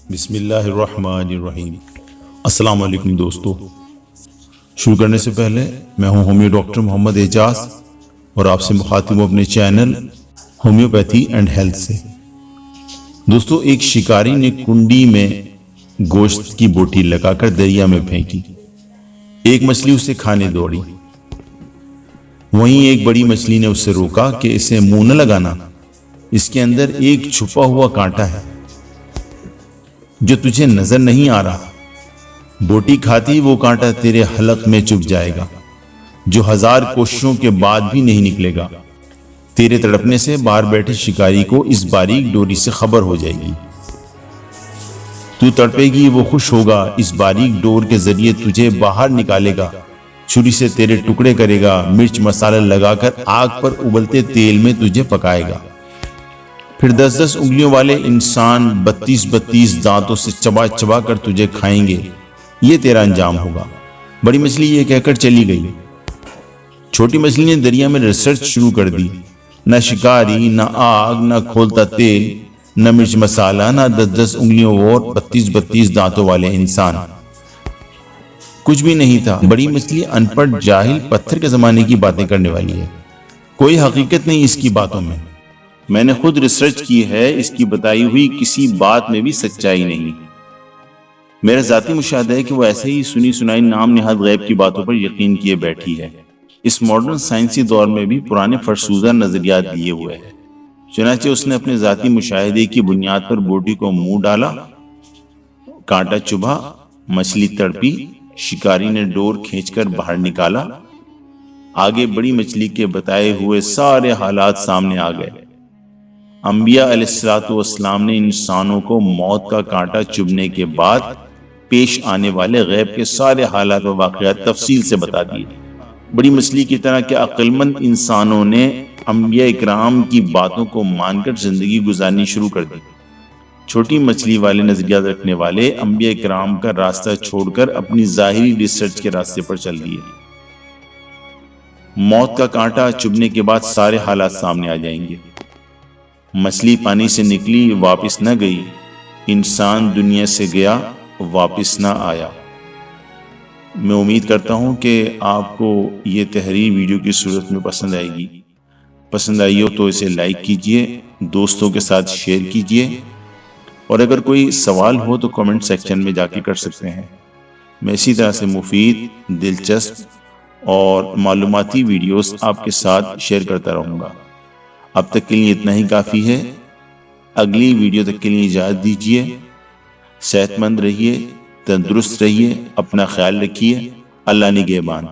بسم اللہ الرحمن الرحیم۔ السلام علیکم دوستو، شروع کرنے سے پہلے میں ہوں ہومیو ڈاکٹر محمد اعجاز اور آپ سے مخاطب ہوں اپنے چینل ہومیوپیتھی اینڈ ہیلتھ سے۔ دوستو، ایک شکاری نے کنڈی میں گوشت کی بوٹی لگا کر دریا میں پھینکی۔ ایک مچھلی اسے کھانے دوڑی، وہیں ایک بڑی مچھلی نے اسے روکا کہ اسے منہ نہ لگانا، اس کے اندر ایک چھپا ہوا کانٹا ہے جو تجھے نظر نہیں آ رہا۔ بوٹی کھاتی وہ کانٹا تیرے حلق میں چبھ جائے گا جو 1000 کوششوں کے بعد بھی نہیں نکلے گا۔ تیرے تڑپنے سے باہر بیٹھے شکاری کو اس باریک ڈوری سے خبر ہو جائے گی۔ تو تڑپے گی، وہ خوش ہوگا، اس باریک ڈور کے ذریعے تجھے باہر نکالے گا، چھری سے تیرے ٹکڑے کرے گا، مرچ مسالہ لگا کر آگ پر ابلتے تیل میں تجھے پکائے گا۔ پھر 10-10 انگلیوں والے انسان 32 دانتوں سے چبا چبا کر تجھے کھائیں گے۔ یہ تیرا انجام ہوگا۔ بڑی مچھلی یہ کہہ کر چلی گئی۔ چھوٹی مچھلی نے دریا میں ریسرچ شروع کر دی۔ نہ شکاری، نہ آگ، نہ کھولتا تیل، نہ مرچ مسالہ، نہ 10 انگلیوں اور 32 دانتوں والے انسان، کچھ بھی نہیں تھا۔ بڑی مچھلی ان پڑھ، جاہل، پتھر کے زمانے کی باتیں کرنے والی ہے۔ کوئی حقیقت نہیں اس کی باتوں میں۔ میں نے خود ریسرچ کی ہے، اس کی بتائی ہوئی کسی بات میں بھی سچائی نہیں۔ میرا ذاتی مشاہدہ ہے کہ وہ ایسے ہی سنی سنائی نام نہاد غیب کی باتوں پر یقین کیے بیٹھی ہے۔ اس ماڈرن سائنسی دور میں بھی پرانے فرسودہ نظریات لیے ہوئے ہے۔ چنانچہ اس نے اپنے ذاتی مشاہدے کی بنیاد پر بوٹی کو منہ ڈالا، کانٹا چبھا، مچھلی تڑپی، شکاری نے ڈور کھینچ کر باہر نکالا۔ آگے بڑی مچھلی کے بتائے ہوئے سارے حالات سامنے آ گئے۔ انبیاء علیہ السلام نے انسانوں کو موت کا کانٹا چبھنے کے بعد پیش آنے والے غیب کے سارے حالات و واقعات تفصیل سے بتا دیے۔ بڑی مچھلی کی طرح کے عقل مند انسانوں نے انبیاء اکرام کی باتوں کو مان کر زندگی گزارنی شروع کر دی۔ چھوٹی مچھلی والے نظریات رکھنے والے انبیاء اکرام کا راستہ چھوڑ کر اپنی ظاہری ریسرچ کے راستے پر چل دیے۔ موت کا کانٹا چبھنے کے بعد سارے حالات سامنے آ جائیں گے۔ مچھلی پانی سے نکلی، واپس نہ گئی، انسان دنیا سے گیا، واپس نہ آیا۔ میں امید کرتا ہوں کہ آپ کو یہ تحریر ویڈیو کی صورت میں پسند آئے گی۔ پسند آئی ہو تو اسے لائک کیجئے، دوستوں کے ساتھ شیئر کیجئے، اور اگر کوئی سوال ہو تو کمنٹ سیکشن میں جا کے کر سکتے ہیں۔ میں اسی طرح سے مفید، دلچسپ اور معلوماتی ویڈیوز آپ کے ساتھ شیئر کرتا رہوں گا۔ اب تک کے لیے اتنا ہی کافی ہے۔ اگلی ویڈیو تک کے لیے اجازت دیجیے۔ صحت مند رہیے، تندرست رہیے، اپنا خیال رکھیے۔ اللہ نگہبان۔